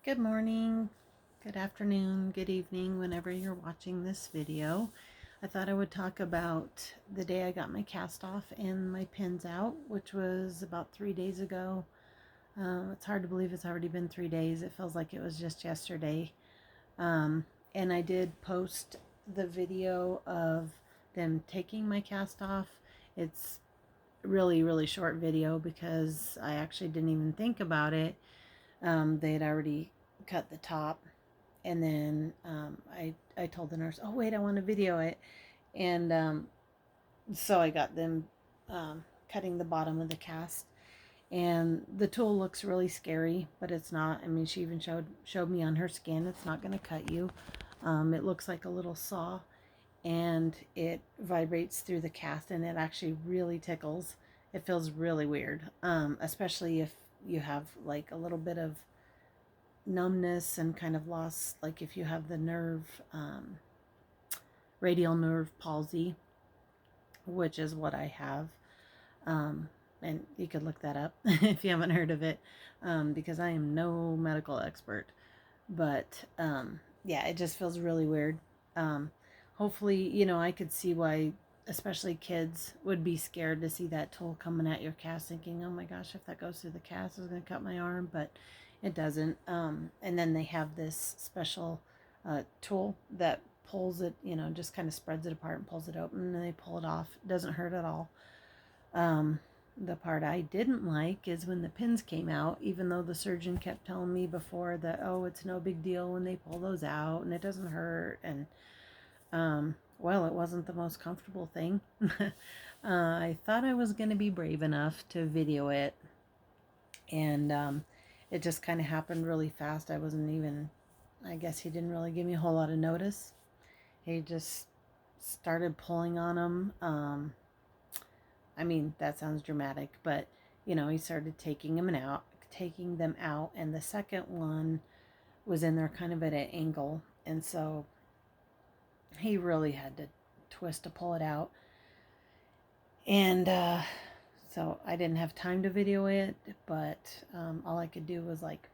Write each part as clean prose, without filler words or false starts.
Good morning, good afternoon, good evening, whenever you're watching this video. I thought I would talk about the day I got my cast off and my pins out, which was about 3 days ago. It's hard to believe it's already been 3 days. It feels like it was just yesterday. And I did post the video of them taking my cast off. It's really, really short video because I actually didn't even think about it. They had already cut the top, and then I told the nurse, "Oh wait, I want to video it," and so I got them cutting the bottom of the cast, and the tool looks really scary, but it's not. I mean, she even showed me on her skin, it's not going to cut you. It looks like a little saw, and it vibrates through the cast, and it actually really tickles. It feels really weird, especially if you have like a little bit of numbness and kind of loss, like if you have the radial nerve palsy, which is what I have. Um, and you could look that up if you haven't heard of it, because I am no medical expert. But yeah, it just feels really weird. Um, Hopefully, I could see why, especially kids, would be scared to see that tool coming at your cast, thinking, "Oh my gosh, if that goes through the cast, it's going to cut my arm." But it doesn't. And then they have this special tool that pulls it, just kind of spreads it apart and pulls it open, and then they pull it off. It doesn't hurt at all. Um, the part I didn't like is when the pins came out, even though the surgeon kept telling me before that, oh, it's no big deal when they pull those out and it doesn't hurt. And, well, it wasn't the most comfortable thing. I thought I was going to be brave enough to video it, and it just kind of happened really fast. I guess he didn't really give me a whole lot of notice. He just started pulling on them. I mean, that sounds dramatic, but he started taking them out, and the second one was in there kind of at an angle, and so he really had to twist to pull it out. And so I didn't have time to video it, but all I could do was like,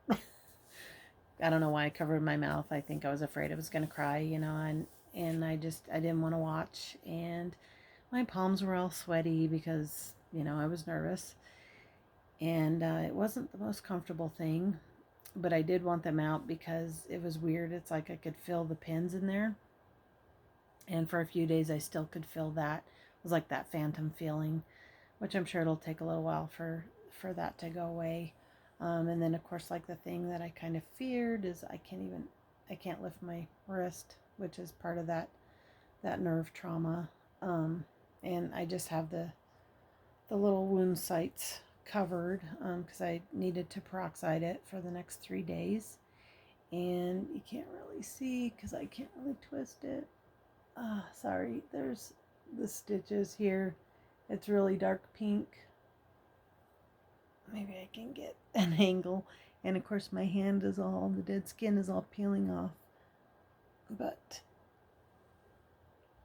I don't know why I covered my mouth. I think I was afraid I was gonna cry, and I didn't want to watch, and my palms were all sweaty because I was nervous, and it wasn't the most comfortable thing, but I did want them out because it was weird. It's like I could feel the pins in there, and for a few days I still could feel that. It was like that phantom feeling, which I'm sure it'll take a little while for that to go away. And then of course, like the thing that I kind of feared is I can't lift my wrist, which is part of that nerve trauma. And I just have the little wound sites covered because I needed to peroxide it for the next 3 days. And you can't really see because I can't really twist it. Sorry, there's the stitches here. It's really dark pink. Maybe I can get an angle. And of course, my hand is the dead skin is all peeling off. But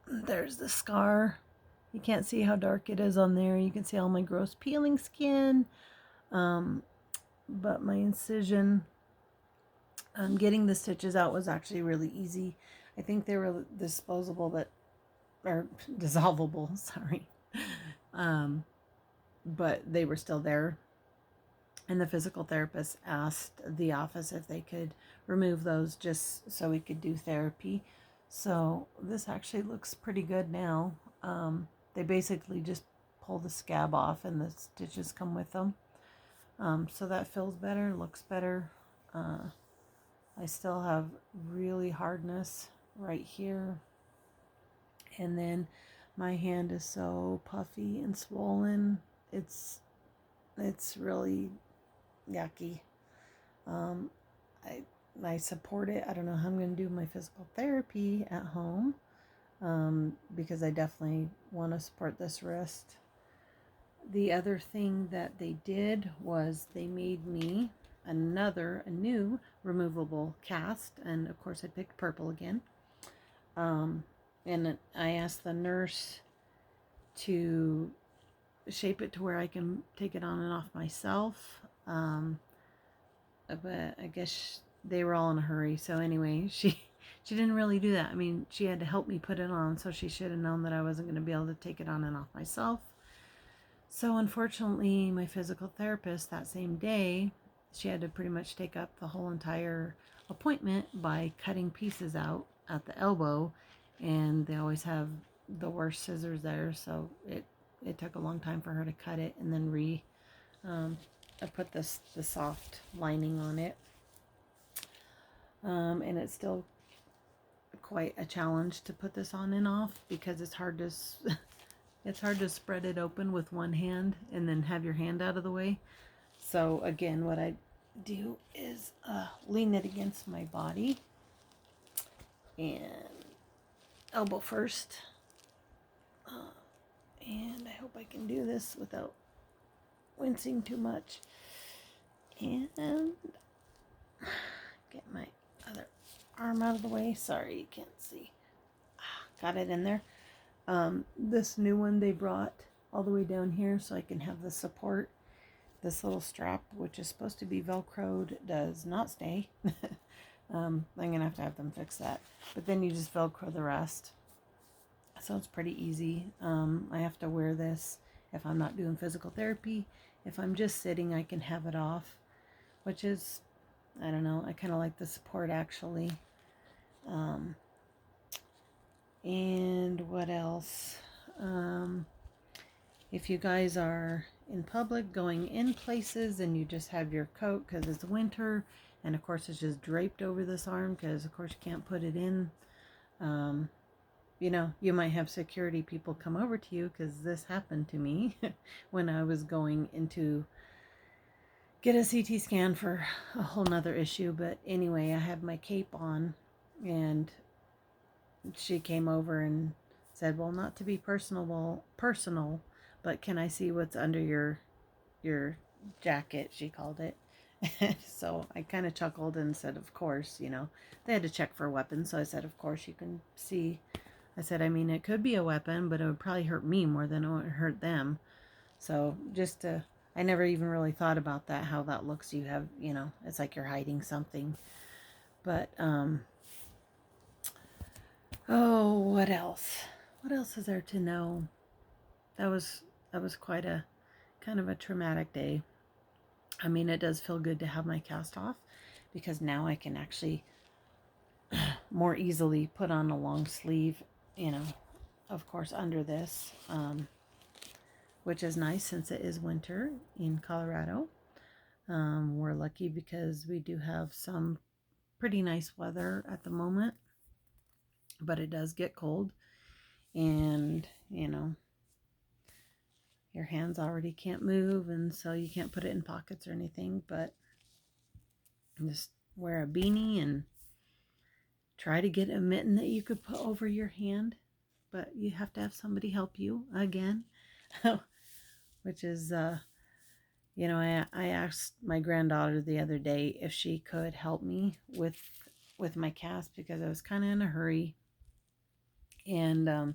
there's the scar. You can't see how dark it is on there. You can see all my gross peeling skin. Um, but my incision, getting the stitches out was actually really easy. I think they were or dissolvable, sorry. Um, but they were still there. And the physical therapist asked the office if they could remove those just so we could do therapy. So this actually looks pretty good now. They basically just pull the scab off and the stitches come with them. So that feels better, looks better. I still have really hardness right here. And then my hand is so puffy and swollen. It's really yucky. Um, I I support it. I don't know how I'm going to do my physical therapy at home, because I definitely want to support this wrist. The other thing that they did was they made me a new removable cast, and of course I picked purple again. Um, and I asked the nurse to shape it to where I can take it on and off myself. but I guess they were all in a hurry. So anyway, she didn't really do that. I mean, she had to help me put it on, so she should have known that I wasn't going to be able to take it on and off myself. So unfortunately, my physical therapist that same day, she had to pretty much take up the whole entire appointment by cutting pieces out at the elbow, and they always have the worst scissors there, so it took a long time for her to cut it and then um, I put the soft lining on it, and it's still quite a challenge to put this on and off because it's hard to it's hard to spread it open with one hand and then have your hand out of the way. So again, what I do is lean it against my body and elbow first. And I hope I can do this without wincing too much. And get my other arm out of the way. Sorry, you can't see. Got it in there. This new one they brought all the way down here so I can have the support. This little strap, which is supposed to be velcroed, does not stay. I'm gonna have them fix that. But then you just velcro the rest. So it's pretty easy. I have to wear this if I'm not doing physical therapy. If I'm just sitting, I can have it off, which is, I don't know, I kind of like the support actually. And what else? If you guys are in public, going in places, and you just have your coat because it's winter, and of course it's just draped over this arm because of course you can't put it in. You know, you might have security people come over to you because this happened to me when I was going into get a CT scan for a whole nother issue. But anyway, I had my cape on, and she came over and said, "Well, not to be personal, but can I see what's under your jacket?" She called it. So I kind of chuckled and said, "Of course, you know, they had to check for weapons." So I said, "Of course, you can see." I said, "I mean, it could be a weapon, but it would probably hurt me more than it would hurt them." So just to, I never even really thought about that, how that looks. You have, you know, it's like you're hiding something. But oh, what else? What else is there to know? That was quite a kind of a traumatic day. I mean, it does feel good to have my cast off because now I can actually more easily put on a long sleeve, you know, of course, under this, which is nice since it is winter in Colorado. We're lucky because we do have some pretty nice weather at the moment, but it does get cold, and you know, your hands already can't move, and so you can't put it in pockets or anything, but just wear a beanie and try to get a mitten that you could put over your hand, but you have to have somebody help you again. Which is you know, I asked my granddaughter the other day if she could help me with my cast because I was kind of in a hurry, and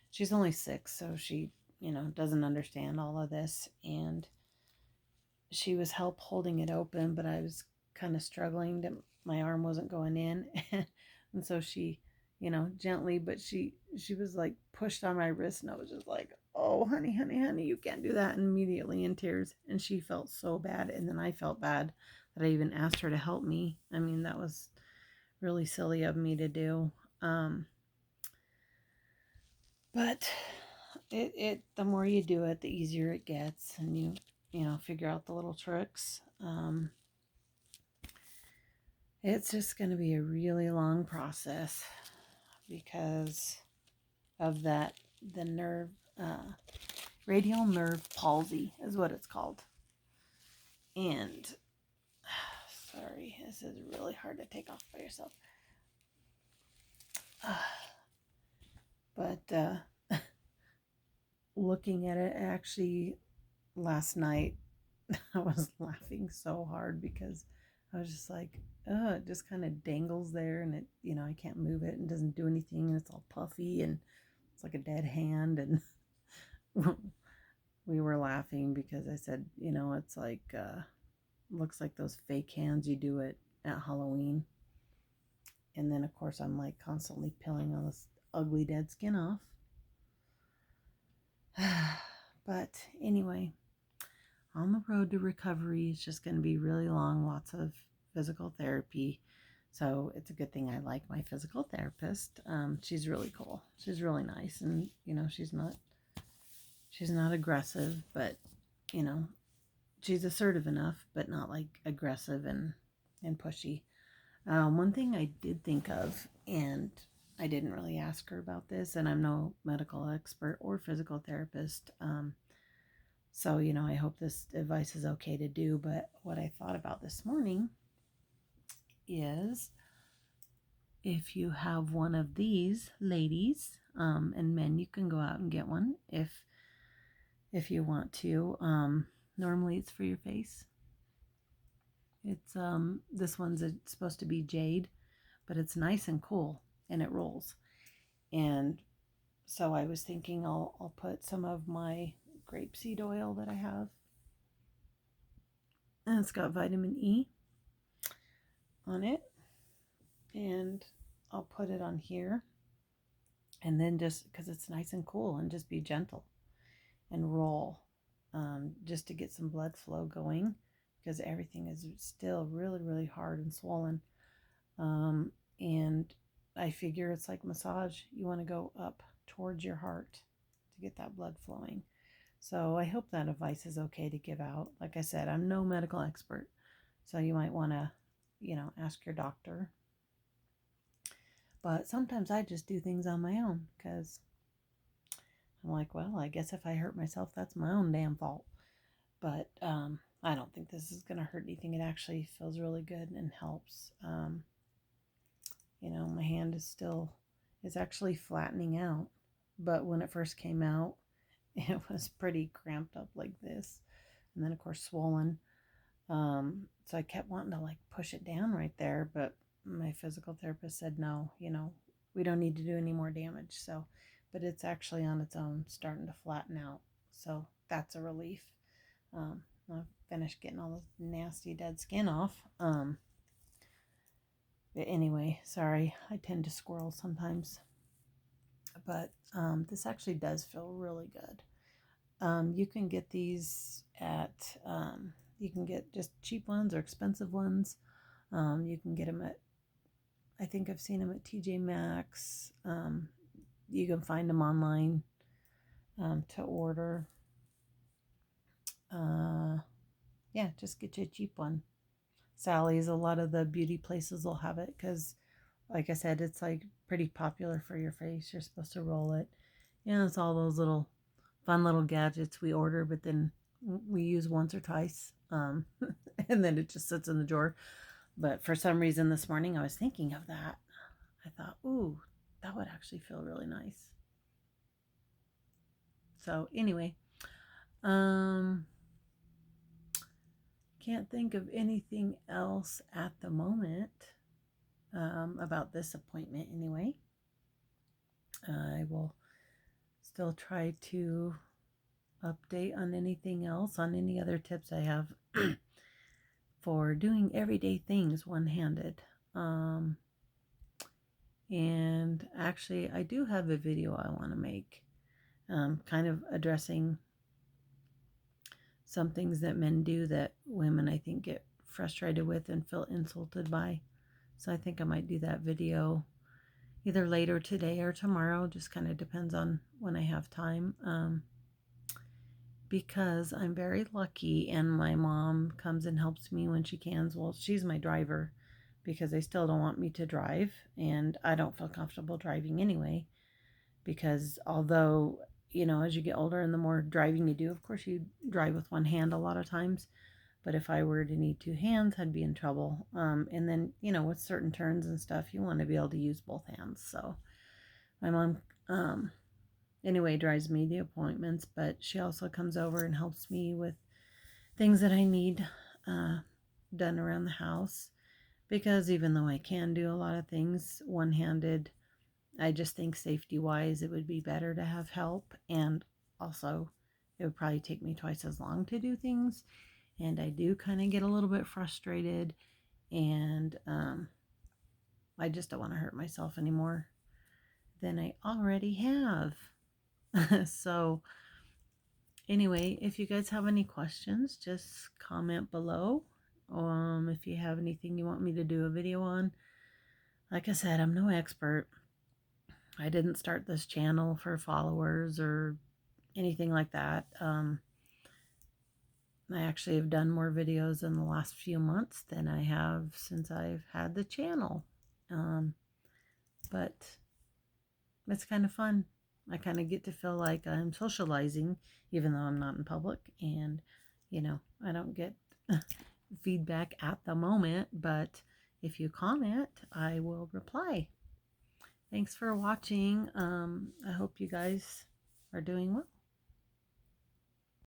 she's only 6, so she, you know, doesn't understand all of this, and she was help holding it open, but I was kind of struggling to, my arm wasn't going in. And so she, you know, gently, but she was like pushed on my wrist, and I was just like, "Oh, honey, honey, honey, you can't do that," and immediately in tears. And she felt so bad, and then I felt bad that I even asked her to help me. I mean, that was really silly of me to do. But it the more you do it, the easier it gets, and you know, figure out the little tricks. It's just going to be a really long process because of that, the nerve, radial nerve palsy is what it's called. And sorry, this is really hard to take off by yourself. But looking at it, actually, last night, I was laughing so hard because I was just like, oh, it just kind of dangles there, and it, you know, I can't move it and doesn't do anything, and it's all puffy and it's like a dead hand. And we were laughing because I said, you know, it's like looks like those fake hands you do at Halloween. And then, of course, I'm like constantly peeling all this ugly dead skin off. But anyway, on the road to recovery is just going to be really long, lots of physical therapy. So it's a good thing I like my physical therapist. She's really cool. She's really nice, and she's not aggressive, but you know, she's assertive enough, but not like aggressive and pushy. One thing I did think of, and I didn't really ask her about this, and I'm no medical expert or physical therapist. So, I hope this advice is okay to do. But what I thought about this morning is if you have one of these ladies, and men, you can go out and get one if you want to. Normally it's for your face. It's this one's supposed to be jade, but it's nice and cool and it rolls. And so I was thinking I'll put some of my grapeseed oil that I have, and it's got vitamin E on it, and I'll put it on here, and then just because it's nice and cool, and just be gentle and roll, just to get some blood flow going, because everything is still really, really hard and swollen. And I figure it's like massage. You want to go up towards your heart to get that blood flowing. So I hope that advice is okay to give out. Like I said, I'm no medical expert, so you might want to, ask your doctor. But sometimes I just do things on my own because I'm like, well, I guess if I hurt myself, that's my own damn fault. But I don't think this is going to hurt anything. It actually feels really good and helps. My hand is actually flattening out. But when it first came out, it was pretty cramped up like this. And then, of course, swollen. So I kept wanting to like push it down right there. But my physical therapist said, no, we don't need to do any more damage. So, but it's actually on its own starting to flatten out. So that's a relief. I've finished getting all the nasty dead skin off. But anyway, sorry, I tend to squirrel sometimes. But this actually does feel really good. You can get these you can get just cheap ones or expensive ones. You can get them I think I've seen them at TJ Maxx. You can find them online to order. Yeah, just get you a cheap one. Sally's, a lot of the beauty places will have it because, like I said, it's like pretty popular for your face. You're supposed to roll it. It's all those little fun little gadgets we order, but then we use once or twice, and then it just sits in the drawer. But for some reason this morning I was thinking of that. I thought, ooh, that would actually feel really nice. So anyway, can't think of anything else at the moment about this appointment anyway. I will still try to update on anything else, on any other tips I have for doing everyday things one-handed. And actually, I do have a video I want to make, kind of addressing some things that men do that women, I think, get frustrated with and feel insulted by. So I think I might do that video either later today or tomorrow. Just kind of depends on when I have time. Because I'm very lucky and my mom comes and helps me when she can. Well, she's my driver because they still don't want me to drive, and I don't feel comfortable driving anyway, because although, as you get older and the more driving you do, of course you drive with one hand a lot of times, but if I were to need two hands, I'd be in trouble. And then, with certain turns and stuff, you want to be able to use both hands. So my mom, anyway, drives me the appointments, but she also comes over and helps me with things that I need done around the house, because even though I can do a lot of things one-handed, I just think safety-wise it would be better to have help, and also it would probably take me twice as long to do things, and I do kind of get a little bit frustrated, and I just don't want to hurt myself anymore than I already have. So anyway, if you guys have any questions, just comment below. If you have anything you want me to do a video on, like I said, I'm no expert. I didn't start this channel for followers or anything like that. I actually have done more videos in the last few months than I have since I've had the channel. But it's kind of fun. I kind of get to feel like I'm socializing, even though I'm not in public. And, I don't get feedback at the moment, but if you comment, I will reply. Thanks for watching. I hope you guys are doing well.